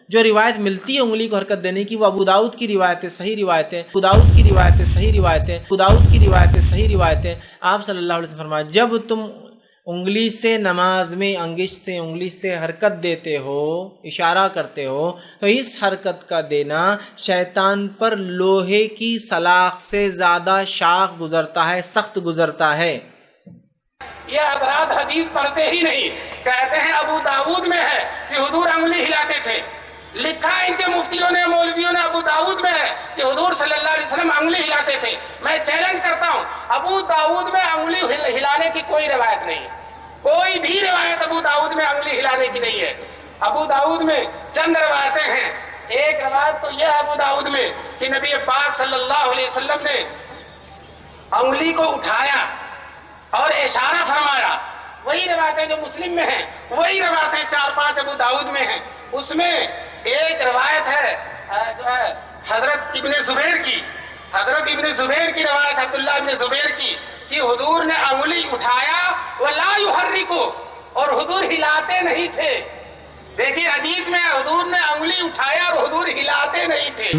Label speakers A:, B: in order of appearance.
A: جو روایت ملتی ہے انگلی کو حرکت دینے کی وہ ابو داؤد کی روایتیں صحیح روایتیں، ابو داؤد کی روایتیں صحیح روایتیں، ابو داؤد کی روایتیں صحیح روایتیں۔ آپ صلی اللہ علیہ وسلم فرمایا جب تم انگلی سے نماز میں انگشت سے انگلی سے حرکت دیتے ہو، اشارہ کرتے ہو، تو اس حرکت کا دینا شیطان پر لوہے کی سلاخ سے زیادہ شاق گزرتا ہے، سخت گزرتا ہے۔
B: یہ حضرات حدیث پڑھتے ہی نہیں، کہتے ہیں ابو داؤد میں ہے کہ حضور انگلی ہلاتے تھے، لکھا ہے ان کے مفتیوں نے مولویوں نے ابو داؤد میں ہے کہ حضور صلی اللہ علیہ وسلم انگلی ہلاتے تھے۔ میں چیلنج کرتا ہوں، ابو داؤد میں انگلی ہلانے کی کوئی روایت نہیں ہے، کوئی بھی روایت ابو داؤد میں انگلی ہلانے کی نہیں ہے۔ ابو داؤد میں چند روایتیں ہیں، ایک روایت تو یہ ہے ابو داؤد میں کہ نبی پاک صلی اللہ علیہ وسلم نے انگلی کو اٹھایا اور اشارہ فرمایا، وہی روایتیں جو مسلم میں ہیں، وہی روایتیں 4-5 ابو داؤد میں ہیں۔ اس میں ایک روایت ہے جو ہے حضرت ابن زبیر کی، حضرت ابن زبیر کی روایت، عبداللہ ابن زبیر کی، کہ حضور نے انگلی اٹھایا وَلَا يُحَرِّكُ، اور حضور ہلاتے نہیں تھے۔ دیکھیے حدیث میں حضور نے انگلی اٹھایا اور حضور ہلاتے نہیں تھے۔